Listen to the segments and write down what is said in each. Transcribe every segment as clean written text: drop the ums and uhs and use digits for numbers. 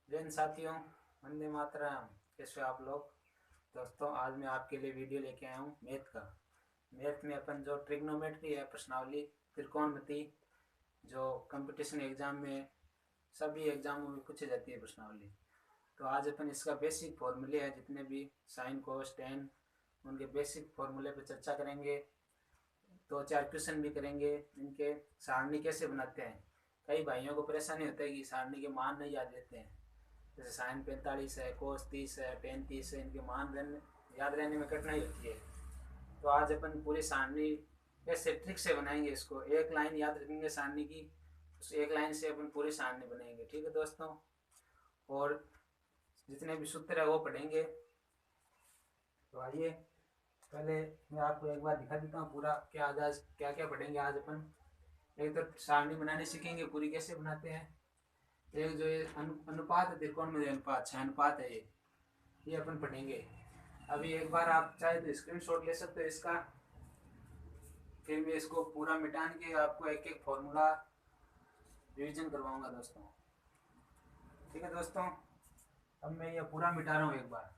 जय हिंद साथियों, वंदे मातरम। कैसे हो आप लोग? दोस्तों, आज मैं आपके लिए वीडियो लेके आया हूँ मैथ का। मैथ में अपन जो ट्रिग्नोमेट्री है, प्रश्नावली, त्रिकोणमिति, जो कंपटीशन एग्जाम में, सभी एग्जामों में पूछी जाती है प्रश्नावली। तो आज अपन इसका बेसिक फॉर्मूले है, जितने भी साइन कोस टेन, उनके बेसिक फॉर्मूले पर चर्चा करेंगे। दो चार क्वेश्चन भी करेंगे, इनके सारणी कैसे बनाते हैं। कई भाइयों को परेशानी होता है कि सारणी के मान नहीं याद रहते हैं। जैसे साइन 45 है, कोस 30 है, टेन 30 है, इनके मान याद रहने में कठिनाई होती है। तो आज अपन पूरी सारणी कैसे ट्रिक से बनाएंगे, इसको एक लाइन याद रखेंगे सारणी की, उस एक लाइन से अपन पूरी सारणी बनाएंगे। ठीक है दोस्तों, और जितने भी सूत्र है वो पढ़ेंगे। तो आइए, पहले मैं आपको एक बार दिखा देता हूँ पूरा क्या आज क्या क्या पढ़ेंगे आज अपन। एक तो सारणी बनाने सीखेंगे पूरी कैसे बनाते हैं। एक जो ये अनुपात है, त्रिकोण में अनुपात, छह अनुपात है ये अपन पढ़ेंगे। अभी एक बार आप चाहे तो स्क्रीनशॉट ले सकते हो इसका, फिर मैं इसको पूरा मिटान के आपको एक एक फॉर्मूला रिवीजन करवाऊंगा दोस्तों। ठीक है दोस्तों, अब मैं ये पूरा मिटा रहा हूँ एक बार।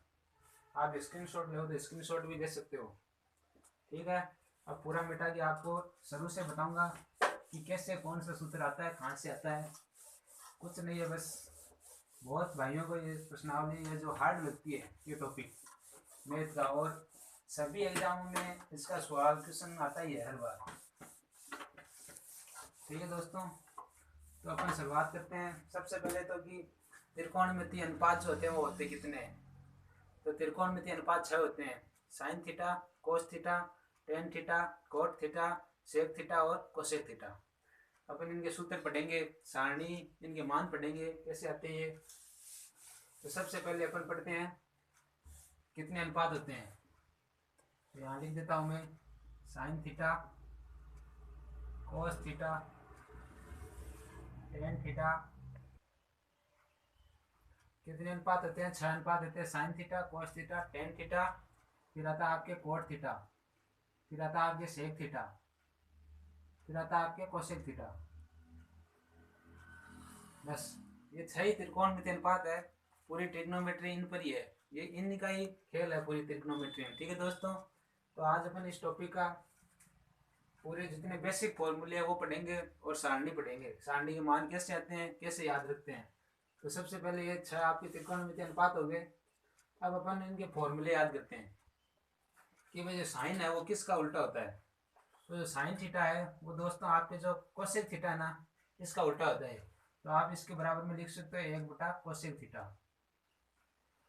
आप स्क्रीनशॉट ले हो तो स्क्रीनशॉट भी ले सकते हो। ठीक है, अब पूरा मिटा के आपको शुरू से बताऊंगा कि कैसे कौन सा सूत्र आता है, कहाँ से आता है। कुछ नहीं है, बस बहुत भाइयों को ये प्रश्नावली ये जो हार्ड लगती है ये टॉपिक मैथ का, और सभी एग्जामों में इसका सवाल क्वेश्चन आता ही है हर बार। ठीक है दोस्तों, तो अपन शुरुआत करते हैं। सबसे पहले तो कि त्रिकोणमितीय अनुपात जो होते हैं वो होते कितने हैं। तो त्रिकोणमितीय अनुपात 6 होते हैं। Sine theta, cos theta, tan theta, cot theta, sec theta और कोसेक थीटा। अपन इनके सूत्र पढ़ेंगे, सारणी, इनके मान पढ़ेंगे कैसे आते हैं ये। तो सबसे पहले अपन पढ़ते हैं कितने अनुपात होते हैं। तो यहाँ लिख देता हूँ मैं, sign theta, cos theta, tan theta, कितने अनुपात होते हैं? 6 अनुपात होते हैं। Sine theta, cos theta, tan theta, फिर आता है आपके कोट थीटा, फिर आता है आपके सेक थीटा, फिर आता है आपके कोसेक थीटा। बस ये 6 ही त्रिकोणमितीय अनुपात है। पूरी ट्रिग्नोमेट्री इन पर ही है, ये इनका ही खेल है पूरी ट्रिग्नोमेट्री में। ठीक है दोस्तों, तो आज अपन इस टॉपिक का पूरे जितने बेसिक फॉर्मूले हैं वो पढ़ेंगे और सारणी पढ़ेंगे, सारणी के मान कैसे आते हैं, कैसे याद रखते हैं। तो सबसे पहले ये 6 आपके त्रिकोणमितीय अनुपात हो गए। अब अपन इनके फॉर्मूले याद करते हैं कि भाई जो साइन है वो किसका उल्टा होता है। तो जो साइन थीटा है वो दोस्तों आपके जो कोसेक थीटा है ना, इसका उल्टा होता है। तो आप इसके बराबर में लिख सकते हो 1 बटा कोसेक थीटा।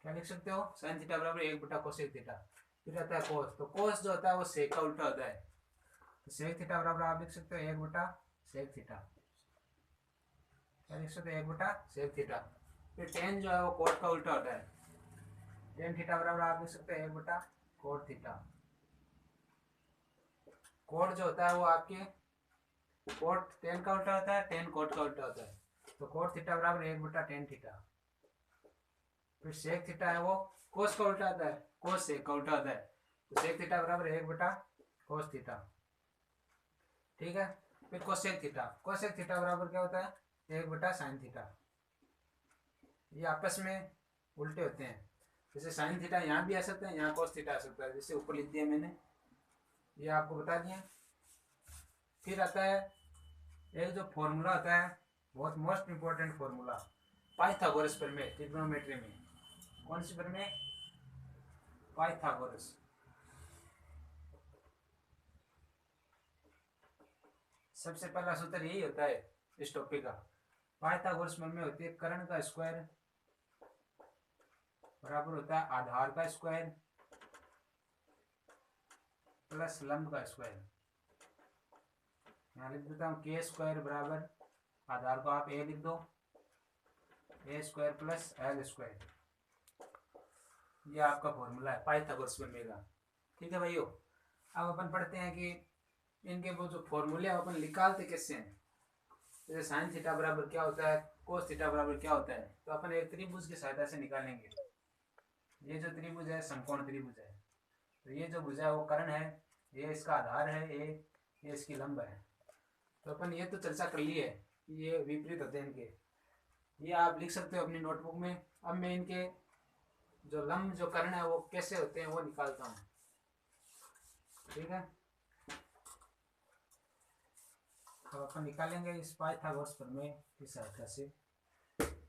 क्या लिख सकते हो? साइन थीटा बराबर 1 बटा कोसेक थीटा। फिर आता है कोस, तो कोस जो होता है वो सेक का उल्टा होता है। तो सेक थीटा बराबर आप लिख सकते हो 1 बटा सेक थीटा। क्या लिख सकते हो? 1 बटा सेक थीटा। फिर टेन जो है वो कोट का उल्टा होता है। टेन थीटा बराबर आप लिख सकते हो 1 बटा कोट थीटा। कोट जो होता है वो आपके कोट टेन का उल्टा होता है, टेन कोट का उल्टा होता है। तो कोट थीटा बराबर 1 बटा टेन थीटा। फिर सेक थीटा है वो कोस का उल्टा होता है, कोस सेक का उल्टा होता है। तो सेक थीटा बराबर 1 बटा कोस थीटा। ठीक है, फिर कोसेक थीटा, कोसेक थीटा बराबर क्या होता है? 1 बटा साइन थीटा। ये आपस में उल्टे होते हैं। जैसे साइन थीटा यहाँ भी आ सकता है, यहाँ कोस थीटा आ सकता है, जैसे ऊपर लिख दिया मैंने, ये आपको बता दिया। फिर आता है एक जो फॉर्मूला होता है, बहुत मोस्ट इंपॉर्टेंट फॉर्मूला, पाइथागोरस प्रमेय ट्रिग्नोमेट्री में। कौन सी प्रमेय? पाइथागोरस। सबसे पहला सूत्र यही होता है इस टॉपिक का। पाइथागोरस प्रमेय होती है कर्ण का स्क्वायर बराबर होता है आधार का स्क्वायर प्लस लंब का स्क्वायर। यहाँ लिख देता हूँ के स्क्वायर बराबर, आधार को आप ए लिख दो, ए स्क्वायर प्लस एल स्क्वायर। ये आपका फॉर्मूला है पाइथागोरस प्रमेय का। ठीक है भाइयों, अब अपन पढ़ते हैं कि इनके वो जो फॉर्मूले अपन निकालते कैसे हैं। जैसे साइन थीटा बराबर क्या होता है, कोस थीटा बराबर क्या होता है, तो अपन एक त्रिभुज की सहायता से निकालेंगे। ये जो त्रिभुज है समकोण त्रिभुज है, तो ये जो भुजा है वो कर्ण है, ये इसका आधार है ये इसकी लंब है। तो अपन ये तो चर्चा कर ली है कि ये विपरीत होते हैं इनके। ये आप लिख सकते हो अपनी नोटबुक में। अब मैं इनके जो लंब जो कर्ण है वो कैसे होते हैं वो निकालता हूँ। ठीक है, तो अपन निकालेंगे इस पाइथागोरस प्रमेय की सहायता से।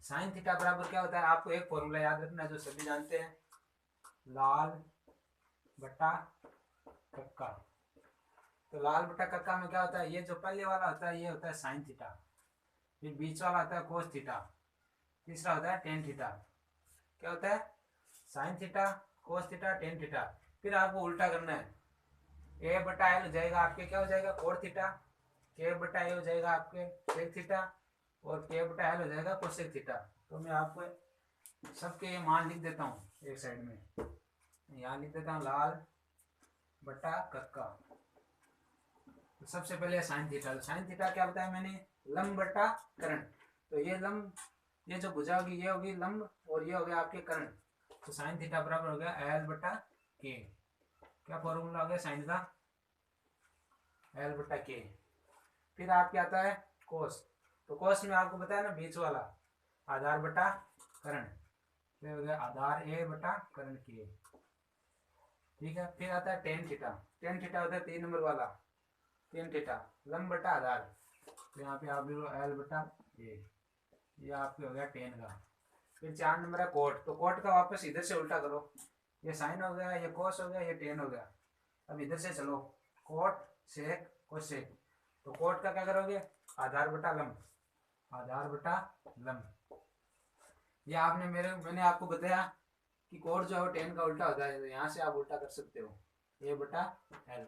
साइन थीटा बराबर क्या होता है, आपको एक फॉर्मूला याद रखना जो सभी जानते हैं, लाल बटा कक्का। तो लाल बटा कक्का में क्या होता है, ये जो पहले वाला होता है ये होता है साइन थीटा, फिर बीच वाला होता है कोस थीटा, तीसरा होता है टेन थीटा। क्या होता है, sign theta, cos theta, tan theta. फिर आपको उल्टा करना है, ए बटा एल हो जाएगा आपके क्या हो जाएगा कोर थीटा, के बटा ए हो जाएगा आपके सेक थीटा, और के बटा एल हो जाएगा कोसेक थीटा। तो मैं आपको सबके ये मान लिख देता हूँ एक साइड में, यहाँ लिख देता हूँ लाल बटा कक्का। तो सबसे पहले साइन थीटा, साइन थीटा क्या बताया मैंने, लंब बटा कर्ण। तो ये लंब, ये जो भुजा होगी ये होगी लंब और ये हो गया आपके कर्ण। तो साइन थीटा बराबर हो गया एल बटा के। क्या फॉर्मूला हो गया साइन का, एल बटा के। फिर आपके आता है कोस। तो कोस में आपको बताया ना बीच वाला आधार बटा कर्ण, फिर हो गया आधार ए बटा कर्ण के। ठीक है, फिर आता है टेन थीटा। टेन थीटा होता है 3 नंबर वाला, टेन थीटा लंब बटा आधार। तो यहाँ पे आप लिखो एल बटा ए, ये आपके हो गया टेन का। फिर 4 नंबर है कोट। तो कोट का वापस इधर से उल्टा करो, ये साइन हो गया, ये कोस हो गया, ये टेन हो गया। अब इधर से चलो, कोट सेक कोसेक। तो कोट का क्या करोगे, आधार बटा लंब, आधार बटा लंब। ये आपने मैंने आपको बताया कि कोट जो है वो टेन का उल्टा होता है, तो यहाँ से आप उल्टा कर सकते हो, ए बटा एल।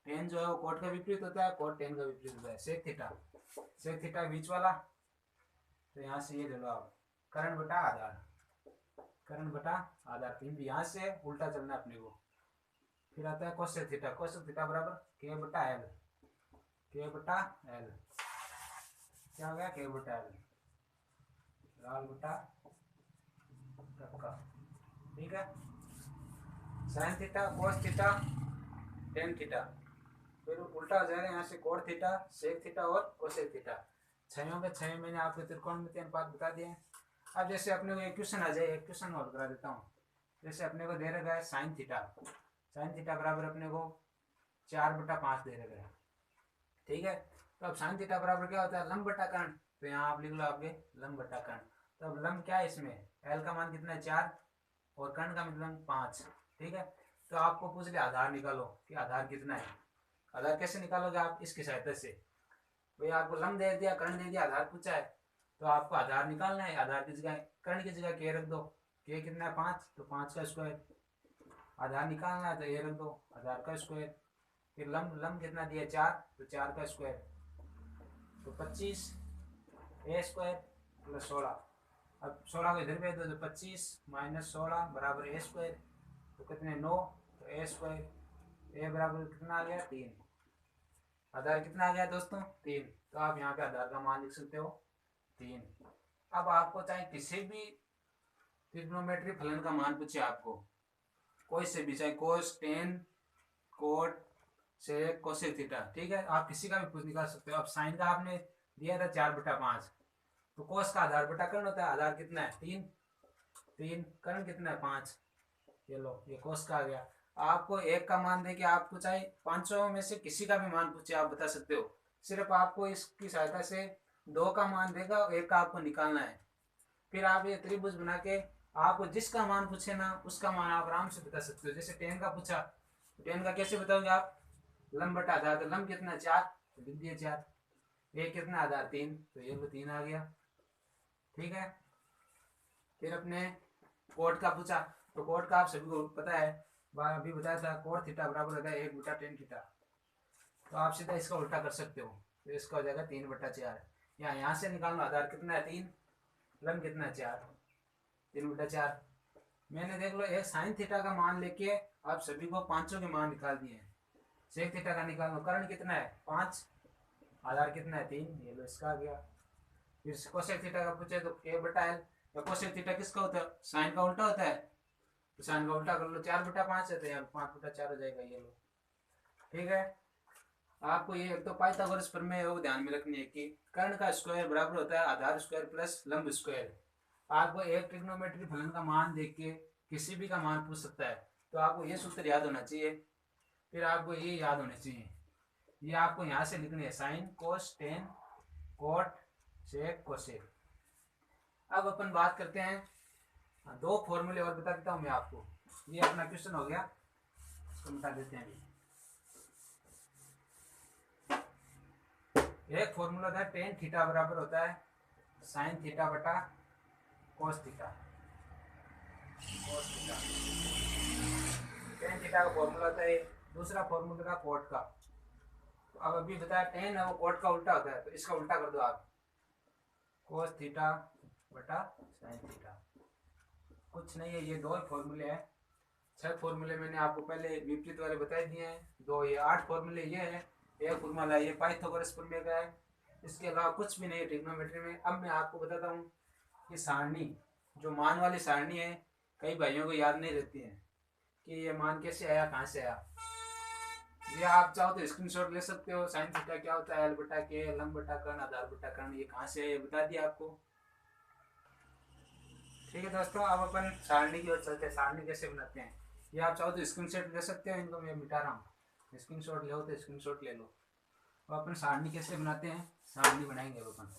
टेन जो है वो कोट का विपरीत होता है, कोट टेन का विपरीत होता है। सेक थीटा, सेक थीटा बीच वाला, तो यहाँ से ये ले लो आप कर्ण बटा आधार, कर्ण बटा आधार। फिर यहाँ से उल्टा चलना है अपने को। फिर आता है कोसेक थीटा, कोसेक थीटा बराबर के बटा एल, के बटा एल। क्या हो गया, के बटा एल, लाल बटा कक्का। ठीक है, sign theta, cos theta, tan theta. फिर उल्टा हो जाएगा यहाँ से कोट थीटा, सेक थीटा और कोसेक थीटा। छयों के छह मैंने आपको त्रिकोणमितीय अनुपात बता दिए। अब जैसे अपने को एक क्वेश्चन आ जाए, एक क्वेश्चन और करा देता हूँ। जैसे अपने को दे रखा है साइन थीटा, साइन थीटा बराबर अपने को 4/5 दे रखा है। ठीक है, तो अब साइन थीटा बराबर क्या होता है, लंब बटा कर्ण। तो यहाँ आप लिख लो आपके लंब बटा कर्ण। तो अब लंब क्या है इसमें, एल का मान कितना है 4 और कर्ण का मतलब 5। ठीक है, तो आपको पूछ लिया आधार निकालो कि आधार कितना है। आधार कैसे निकालोगे आप, इसकी सहायता से। भाई आपको लंब दे दिया, कर्ण दे दिया, आधार पूछा है, तो आपको आधार निकालना है। आधार की जगह कर्ण की जगह के रख दो, के कितना है 5, तो 5 का स्क्वायर। आधार निकालना है तो ए रख दो, आधार का स्क्वायर। फिर लंब, लंब कितना दिया 4, तो 4 का स्क्वायर, तो 25 ए स्क्वायर प्लस 16। अब 16 को इधर भेज दो, तो 25 माइनस 16 बराबर ए स्क्वायर। तो कितने 9, तो ए स्क्वायर, ए बराबर कितना आ गया 3। आधार कितना आ गया दोस्तों 3। तो आप यहाँ पे आधार का मान लिख सकते हो 3। अब आपको चाहे किसी भी ट्रिग्नोमेट्री फलन का मान पूछे आपको, कोई से भी, चाहे कोस, tan, cot, sec, cosec theta, ठीक है, आप किसी का भी कुछ निकाल सकते हो। अब साइन का आपने दिया था 4/5, तो कोस का आधार बटा कर्ण होता है। आधार कितना है 3, 3 कर्ण कितना है 5। ये लो, ये कोस का आ गया। आपको एक का मान दे के आपको चाहे पांचों में से किसी का भी मान पूछे आप बता सकते हो। सिर्फ आपको इसकी सहायता से 2 का मान देगा और 1 का आपको निकालना है। फिर आप ये त्रिभुज बना के आपको जिसका मान पूछे ना उसका मान आप आराम से बता सकते हो। जैसे 10 का पूछा, 10 का कैसे बताओगे आप, लंब बटा आधार। तो लंब कितना 4, तो लिख दिया 4। ये कितना आधार 3, तो ये 3 आ गया। ठीक है, फिर अपने कोट का पूछा, तो कोट का आप सभी को पता है, अभी बताया था, कोट थीटा बराबर होता है 1/10 थीटा। तो आप सीधा इसका उल्टा कर सकते हो, तो इसका हो जाएगा 3/4। यहाँ से निकालना, आधार कितना है 3, लंब कितना है 4, 3/4। मैंने देख लो एक साइन थीटा का मान लेके आप सभी को पांचों के मान निकाल दिए। सेक थीटा का निकाल लो, कर्ण कितना है 5, आधार कितना है 3, ये लो इसका आ गया। फिर कोसेक थीटा का पूछे तो k/l। या कोसेक थीटा किसका होता है, साइन का उल्टा होता है, तो साइन का उल्टा कर लो, 4/5 है तो यहाँ 5/4 हो जाएगा, ये लो। ठीक है, आपको ये तो पाइथागोरस प्रमेय है वो ध्यान में रखनी है कि कर्ण का स्क्वायर बराबर होता है आधार स्क्वायर प्लस लंब स्क्वायर। आपको एक ट्रिग्नोमेट्री फलन का मान देख के किसी भी का मान पूछ सकता है, तो आपको ये सूत्र याद होना चाहिए। फिर आपको ये याद होने चाहिए, ये आपको यहाँ से लिखनी है, sine cos tan cot sec cosec. अब अपन बात करते हैं, दो फॉर्मूले और बता देता हूँ मैं आपको। ये अपना क्वेश्चन हो गया, इसको मिटा देते हैं अभी। एक फॉर्मूला था टेन थीटा बराबर होता है साइन थीटा बटा कोस थीटा। टेन थीटा का फॉर्मूला होता है। दूसरा फॉर्मूला था कोट का। तो अब अभी बताया टेन है वो कोट का उल्टा होता है, तो इसका उल्टा कर दो आप, कोस थीटा बटा साइन थीटा। कुछ नहीं है, ये दो फॉर्मूले हैं। 6 फॉर्मूले मैंने आपको पहले विपरीत वाले बता दिए हैं, दो ये 8 फॉर्मूले ये है। एक फॉर्मूला ये पाइथागोरस प्रमेय का है, इसके अलावा कुछ भी नहीं है ट्रिग्नोमेट्री में। अब मैं आपको बताता हूँ कि सारणी, जो मान वाली सारणी है, कई भाइयों को याद नहीं रहती है कि ये मान कैसे आया, कहाँ से आया। ये आप चाहो तो स्क्रीनशॉट ले सकते हो। साइन थीटा क्या होता है, एल बटा के, लंब बटा कर्ण, आधार बटा कर्ण, ये कहाँ से है ये बता दिया आपको। ठीक है दोस्तों, अब अपन सारणी की ओर चलते हैं, सारणी कैसे बनाते हैं। ये आप चाहो तो स्क्रीनशॉट ले सकते हो, इनको मैं मिटा रहा हूँ। स्क्रीनशॉट लो तो स्क्रीनशॉट ले लो। अब अपन सारणी कैसे बनाते हैं, सारणी बनाएंगे अपन।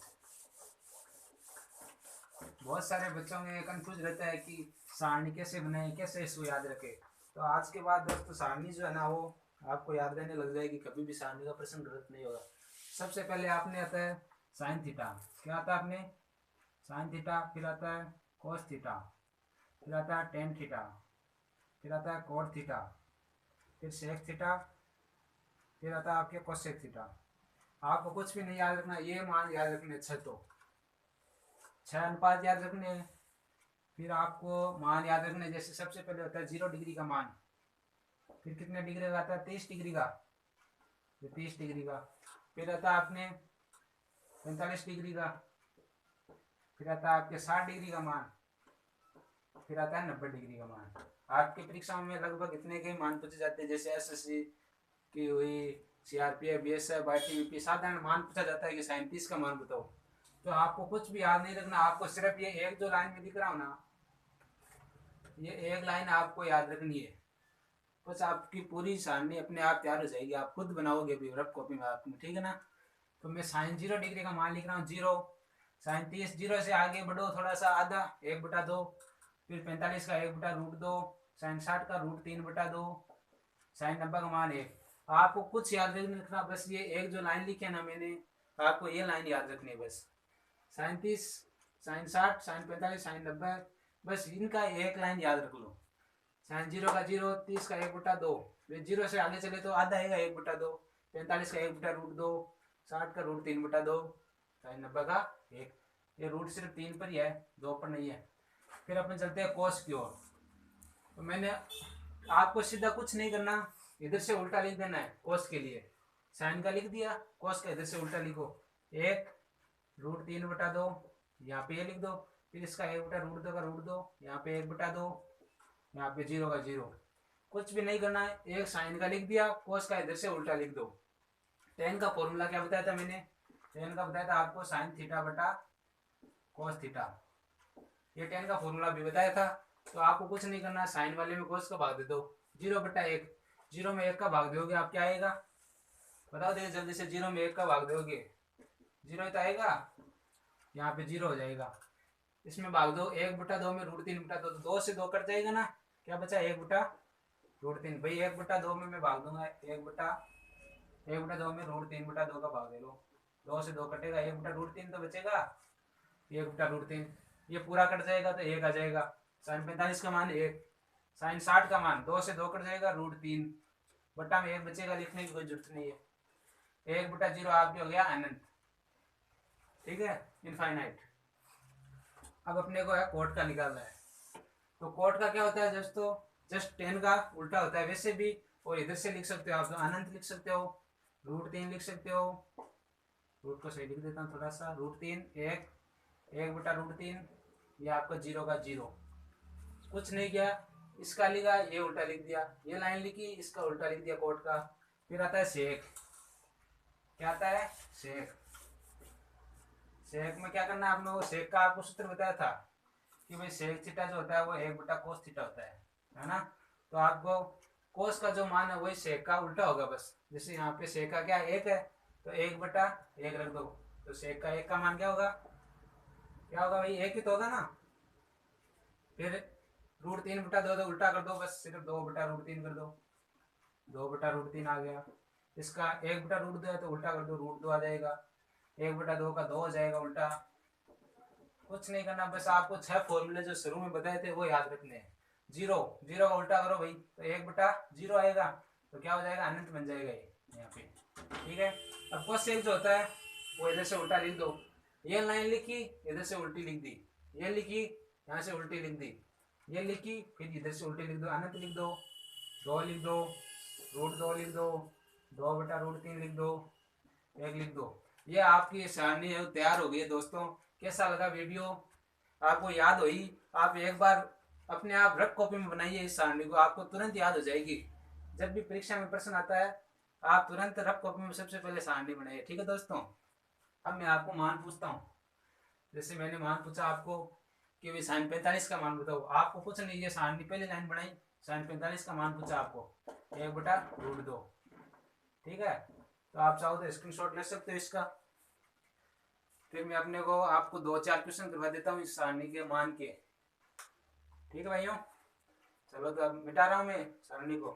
बहुत सारे बच्चों में कंफ्यूज रहता है कि सारणी कैसे बनाए, कैसे इसको याद रखे। तो आज के बाद दोस्तों सारणी जो है ना वो आपको याद रहने लग जाएगी, कभी भी सारणी का प्रश्न गलत नहीं होगा। सबसे पहले आपने आता है साइन थीटा। क्या आता है आपने, साइन थीटा, फिर आता है कोस थीटा, फिर आता है टेन थीटा, फिर आता है कोट थीटा, फिर सेक थीटा, फिर आता है आपके कोसेक थीटा। आपको कुछ भी नहीं याद रखना, ये मान याद रखने 6, तो 6 अनुपात याद रखने हैं। फिर आपको मान याद रखने, जैसे सबसे पहले होता है 0 डिग्री का मान, फिर कितने डिग्री का आता है 30 डिग्री का, फिर 30 डिग्री का, फिर आता है आपने 45 डिग्री का, फिर आता है आपके 60 डिग्री का मान, फिर आता है 90 डिग्री का मान। आपकी परीक्षाओं में लगभग इतने के मान पूछे जाते हैं, जैसे एसएससी की हुई, सीआरपीएफ, बीएसएफ, आईटीबीपी, साधारण मान पूछा जाता है कि 37 का मान बताओ। तो आपको कुछ भी याद नहीं रखना, आपको सिर्फ ये एक जो लाइन में दिख रहा हो ना, ये एक लाइन आपको याद रखनी है, बस आपकी पूरी सारणी अपने आप तैयार हो जाएगी। आप खुद बनाओगे भी रफ कॉपी में आपने, ठीक है ना। तो मैं साइन 0 डिग्री का मान लिख रहा हूँ 0, साइन 30, 0 से आगे बढ़ो थोड़ा सा, आधा 1/2, फिर 45 का 1/√2, साइन 60 का √3/2, साइन 90 का मान 1। आपको कुछ याद नहीं रखना, बस ये एक जो लाइन लिखी है ना मैंने, आपको ये लाइन याद रखनी है बस। साइन 30, साइन 60, साइन 45, साइन 90, बस इनका एक लाइन याद रख लो। साइन 0 का 0, 30 का 1/2, फिर 0 से आगे चले तो आधा आएगा 1/2, 45 का 1/√2, 60 का √3/2, साइन 90 का 1। ये रूट सिर्फ 3 पर ही है, 2 पर नहीं है। फिर अपन चलते हैं कोस की ओर। तो मैंने आपको सीधा कुछ नहीं करना, इधर से उल्टा लिख देना है। कोस के लिए साइन का लिख दिया, कोस का इधर से उल्टा लिखो, 1√3/2, यहाँ पे ये लिख दो, फिर इसका 1/√2 का √2, यहाँ पे 1/2, यहाँ पे 0 का 0। कुछ भी नहीं करना है, एक साइन का लिख दिया, कोस का इधर से उल्टा लिख दो। टेन का फॉर्मूला क्या बताया था मैंने, टेन का बताया था आपको साइन थीटा बटा कोस थीटा। ये टेन का फॉर्मूला भी बताया था। तो आपको कुछ नहीं करना, साइन वाले में कोस का भाग दे दो, 0/1, 0 में 1 का भाग दोगे आप क्या आएगा बताओ देखिए जल्दी से, 0 में 1 का भाग दोगे 0 तो आएगा, यहाँ पे 0 हो जाएगा। इसमें भाग दो 1/2 में √3/2, तो 2 से 2 कट जाएगा ना, क्या बचा 1/√3। भाई 1/2 में मैं भाग दूंगा, 1/2 में √3/2 का भाग दे लो, 2 से 2 कटेगा, 1/√3 तो बचेगा, 1/√3। ये पूरा कट जाएगा तो 1 आ जाएगा। साइन 45 का मान 1, साइन 60 का मान 2 से 2 कट जाएगा, √3 बटा में 1 बचेगा, लिखने की कोई जरूरत नहीं है। 1/0 आपके हो गया अनंत, ठीक है, इनफाइनाइट। अब अपने को है कोट का निकालना है। तो कोट का क्या होता है दोस्तों, जस्ट 10 का उल्टा होता है वैसे भी, और इधर से लिख सकते हो आप, तो अनंत लिख सकते हो, √3 लिख सकते हो, रूट को सही लिख देता हूँ थोड़ा सा, √3, 1/√3, ये आपका 0 का 0। कुछ नहीं किया, इसका लिखा, ये उल्टा लिख दिया, ये लाइन लिखी, इसका उल्टा लिख दिया कोट का। फिर आता है सेक, क्या आता है, सेक। सेक में क्या करना है आप लोगों को, सेक का आपको सूत्र बताया था कि भाई सेक थीटा जो होता है वो 1/cos थीटा होता है ना। तो आपको कोस का जो मान है वही सेक का उल्टा होगा बस। जैसे यहाँ पे सेक का क्या 1 है, तो 1/1 रख दो, तो सेक का 1 का मान क्या होगा, क्या होगा भाई 1 ही तो होगा ना। फिर √3/2 तो उल्टा कर दो बस, सिर्फ 2/√3 कर दो, 2/√3 आ गया। इसका 1/√2 है तो उल्टा कर दो, √2 आ जाएगा। 1/2 का 2 हो जाएगा उल्टा। कुछ नहीं करना, बस आपको 6 फॉर्मूले जो शुरू में बताए थे वो याद रखने हैं। जीरो, जीरो का उल्टा करो भाई, तो 1/0 आएगा, तो क्या हो जाएगा, अनंत बन जाएगा ये यहाँ पे। ठीक है, अब कोसेक जो होता है वो इधर से उल्टा लिख दो। ये लाइन लिखी, इधर से उल्टी लिख दी, ये लिखी, यहाँ से उल्टी लिख दी, ये लिखी, फिर इधर से उल्टी लिख दो, अनंत लिख दो, 2 लिख दो, √2 लिख दो, 2/√3 लिख दो, 1 लिख दो। ये आपकी सारणी है तैयार हो गई है दोस्तों। कैसा लगा वीडियो, आपको याद हुई, आप एक बार अपने आप रफ कॉपी में बनाइए इस सारणी को, आपको तुरंत याद हो जाएगी। जब भी परीक्षा में प्रश्न आता है आप तुरंत रफ कॉपी में सबसे पहले सारणी बनाइए। ठीक है दोस्तों, अब मैं आपको मान पूछता हूँ। जैसे मैंने मान पूछा आपको कि भाई sin 45 का मान बताओ, आपको कुछ नहीं, ये सारणी पहले लाइन बनाई, sin 45 का मान पूछा आपको 1/√2। ठीक है, तो आप चाहो तो स्क्रीनशॉट ले सकते हो इसका। फिर मैं अपने को आपको 2-4 क्वेश्चन करवा देता हूँ इस सारणी के मान के। ठीक है भाइयों, चलो तो अब मिटा रहा हूँ मैं सारणी को।